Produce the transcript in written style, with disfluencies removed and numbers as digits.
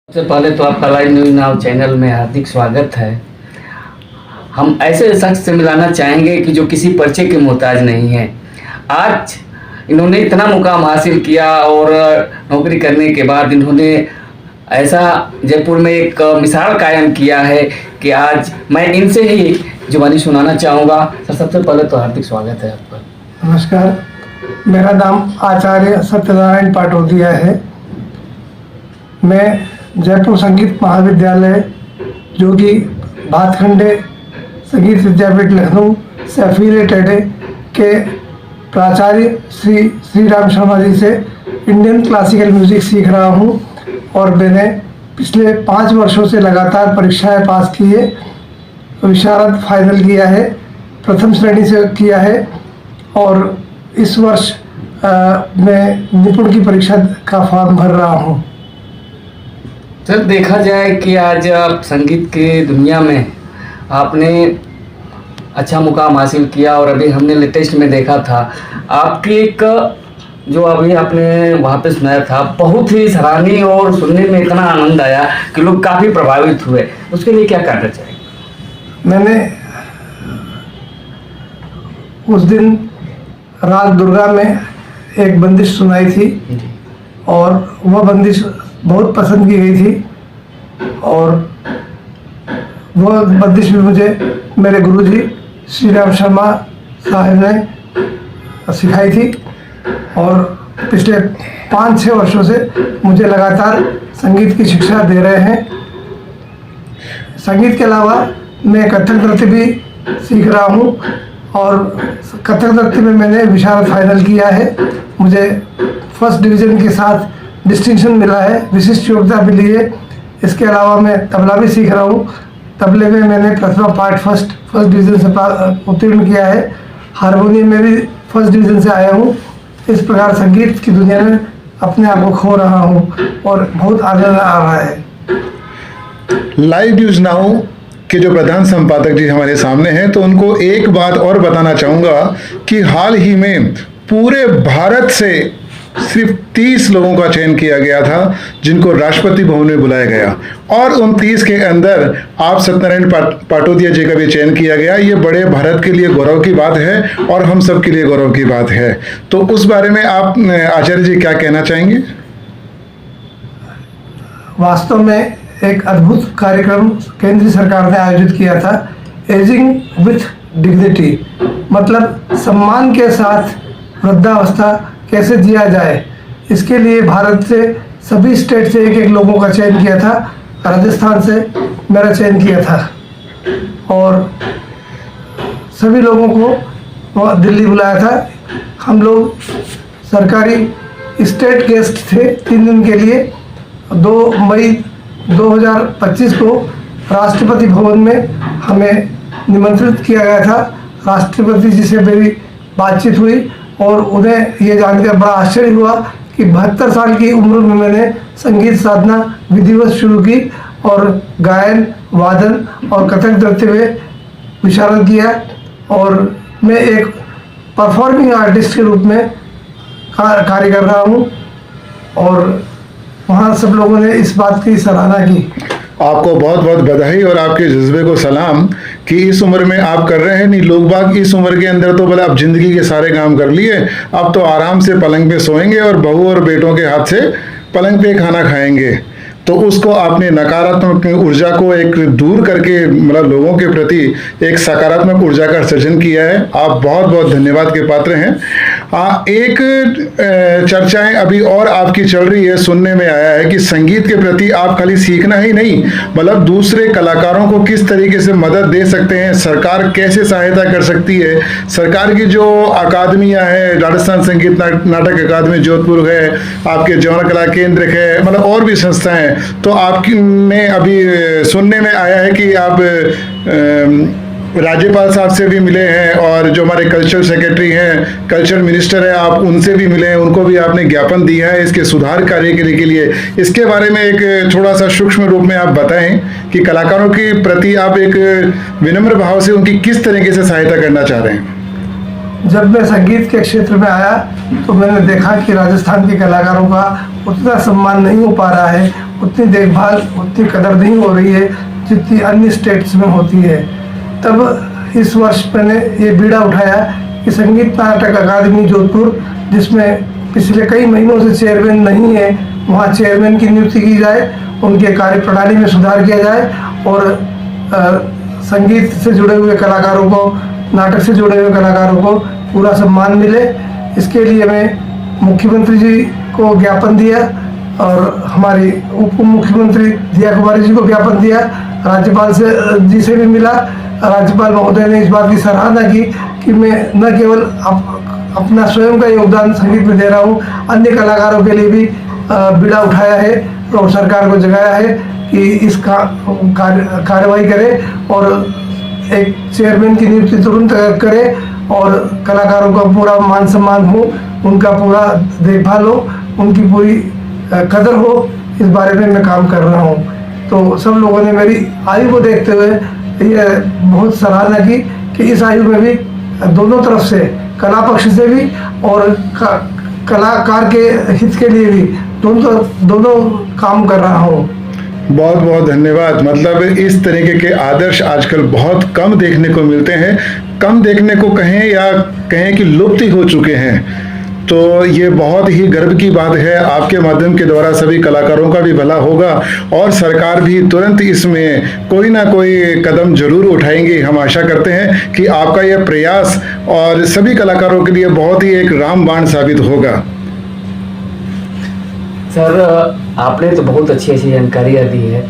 सबसे पहले तो आपका लाइव न्यूज़ नाउ चैनल में हार्दिक स्वागत है। हम ऐसे शख्स से मिलाना चाहेंगे कि जो किसी परिचय के मोहताज नहीं है। आज इन्होंने इतना मुकाम हासिल किया और नौकरी करने के बाद इन्होंने ऐसा जयपुर में एक मिसाल कायम किया है कि आज मैं इनसे ही जुबानी सुनाना चाहूँगा। सर, सबसे पहले तो हार्दिक स्वागत है आपका। नमस्कार, मेरा नाम आचार्य सत्यनारायण पाटोदिया है। मैं जयपुर संगीत महाविद्यालय जो कि भातखंडे संगीत विद्यापीठ लखनऊ से एफिलिएटेड है के प्राचार्य श्री राम शर्मा जी से इंडियन क्लासिकल म्यूजिक सीख रहा हूँ और मैंने पिछले 5 वर्षों से लगातार परीक्षाएं पास की है। विशारद फाइनल किया है, प्रथम श्रेणी से किया है और इस वर्ष मैं निपुण की परीक्षा का फॉर्म भर रहा हूँ। सर, देखा जाए कि आज आप संगीत की दुनिया में आपने अच्छा मुकाम हासिल किया और अभी हमने लेटेस्ट में देखा था आपकी एक जो अभी आपने वहाँ पे सुनाया था, बहुत ही सराहनीय और सुनने में इतना आनंद आया कि लोग काफ़ी प्रभावित हुए। उसके लिए क्या कहना चाहिए? मैंने उस दिन राग दुर्गा में एक बंदिश सुनाई थी और वह बंदिश बहुत पसंद की गई थी और वह बंदिश भी मुझे मेरे गुरुजी श्री राम शर्मा साहब ने सिखाई थी और पिछले 5-6 वर्षों से मुझे लगातार संगीत की शिक्षा दे रहे हैं। संगीत के अलावा मैं कथक नृत्य भी सीख रहा हूँ और कथक नृत्य में मैंने विशारद फाइनल किया है। मुझे फर्स्ट डिवीज़न के साथ डिस्टिंक्शन मिला है, विशिष्ट योग्यता मिली है। इसके अलावा मैं तबला भी सीख रहा हूँ। तबले में मैंने प्रथमा पार्ट फर्स्ट डिवीज़न से उत्तीर्ण किया है। हारमोनियम में भी फर्स्ट डिवीज़न से आया हूँ। इस प्रकार संगीत की दुनिया में अपने आप को खो रहा हूँ और बहुत आनंद आ रहा है। लाइव न्यूज़ नाउ के जो प्रधान संपादक जी हमारे सामने हैं, तो उनको एक बात और बताना चाहूँगा कि हाल ही में पूरे भारत से सिर्फ 30 लोगों का चयन किया गया था जिनको राष्ट्रपति भवन में बुलाया गया और उन 30 के अंदर आप सत्यनारायण पाटोदिया जी का भी चयन किया गया। ये बड़े भारत के लिए गौरव की बात है और हम सब के लिए गौरव की बात है। तो उस बारे में आप आचार्य जी क्या कहना चाहेंगे? वास्तव में एक अद्भुत कार्यक्रम केंद्र सरकार ने आयोजित किया था, एजिंग विथ डिग्निटी, मतलब सम्मान के साथ वृद्धावस्था कैसे जिया जाए। इसके लिए भारत से सभी स्टेट से एक लोगों का चयन किया था। राजस्थान से मेरा चयन किया था और सभी लोगों को दिल्ली बुलाया था। हम लोग सरकारी स्टेट गेस्ट थे 3 दिन के लिए। 2 मई 2025 को राष्ट्रपति भवन में हमें निमंत्रित किया गया था। राष्ट्रपति जी से मेरी बातचीत हुई और उन्हें ये जानकर बड़ा आश्चर्य हुआ कि 72 साल की उम्र में मैंने संगीत साधना विधिवत शुरू की और गायन, वादन और कथक नृत्य में विशारद किया और मैं एक परफॉर्मिंग आर्टिस्ट के रूप में कार्य कर रहा हूँ और वहाँ सब लोगों ने इस बात की सराहना की। आपको बहुत बहुत बधाई और आपके जज्बे को सलाम कि इस उम्र में आप कर रहे हैं। नहीं, लोग बाग इस उम्र के अंदर तो बोला अब जिंदगी के सारे काम कर लिए, अब तो आराम से पलंग पे सोएंगे और बहू और बेटों के हाथ से पलंग पे खाना खाएंगे। तो उसको आपने नकारात्मक ऊर्जा को एक दूर करके मतलब लोगों के प्रति एक सकारात्मक ऊर्जा का सृजन किया है। आप बहुत बहुत धन्यवाद के पात्र हैं। एक चर्चाएं अभी और आपकी चल रही है, सुनने में आया है कि संगीत के प्रति आप खाली सीखना ही नहीं, मतलब दूसरे कलाकारों को किस तरीके से मदद दे सकते हैं, सरकार कैसे सहायता कर सकती है। सरकार की जो अकादमियाँ हैं, राजस्थान संगीत नाटक अकादमी जोधपुर है, आपके जौहर कला केंद्र है, मतलब और भी संस्थाएं। तो आपकी में अभी सुनने में आया है कि आप राज्यपाल साहब से भी मिले हैं और जो हमारे कल्चरल सेक्रेटरी हैं, कल्चरल मिनिस्टर है, आप उनसे भी मिले हैं, उनको भी आपने ज्ञापन दिया है इसके सुधार कार्य के लिए। इसके बारे में एक थोड़ा सा सूक्ष्म रूप में आप बताएं कि कलाकारों के प्रति आप एक विनम्र भाव से उनकी किस तरीके से सहायता करना चाह रहे हैं। जब मैं संगीत के क्षेत्र में आया तो मैंने देखा कि राजस्थान के कलाकारों का उतना सम्मान नहीं हो पा रहा है। उतनी देखभाल उतनी कदर नहीं हो रही है जितनी अन्य स्टेट्स में होती है। तब इस वर्ष मैंने ये बीड़ा उठाया कि संगीत नाटक अकादमी जोधपुर, जिसमें पिछले कई महीनों से चेयरमैन नहीं है, वहाँ चेयरमैन की नियुक्ति की जाए, उनके कार्यप्रणाली में सुधार किया जाए और संगीत से जुड़े हुए कलाकारों को, नाटक से जुड़े हुए कलाकारों को पूरा सम्मान मिले। इसके लिए मैं मुख्यमंत्री जी को ज्ञापन दिया और हमारी उप मुख्यमंत्री दिया कुमारी जी को ज्ञापन दिया, राज्यपाल जी से भी मिला। राज्यपाल महोदय ने इस बात की सराहना की कि मैं न केवल अपना स्वयं का योगदान संगीत में दे रहा हूँ, अन्य कलाकारों के लिए भी बीड़ा उठाया है और सरकार को जगाया है कि इसका कार्रवाई करे और एक चेयरमैन की नियुक्ति तुरंत करे और कलाकारों का पूरा मान सम्मान हो, उनका पूरा देखभाल हो, उनकी पूरी कदर हो। इस बारे में मैं काम कर रहा हूँ। तो सब लोगों ने मेरी आयु को देखते हुए ये बहुत सराहना की कि इस आयु में भी दोनों तरफ से, कला पक्ष से भी और कलाकार के हित के लिए भी दोनों काम कर रहा हूँ। बहुत बहुत धन्यवाद। मतलब इस तरीके के आदर्श आजकल बहुत कम देखने को मिलते हैं, कम देखने को कहें या कहें कि लुप्त ही हो चुके हैं। तो ये बहुत ही गर्व की बात है। आपके माध्यम के द्वारा सभी कलाकारों का भी भला होगा और सरकार भी तुरंत इसमें कोई ना कोई कदम जरूर उठाएंगे। हम आशा करते हैं कि आपका यह प्रयास और सभी कलाकारों के लिए बहुत ही एक रामबाण साबित होगा। सर, आपने तो बहुत अच्छी अच्छी जानकारियाँ दी है।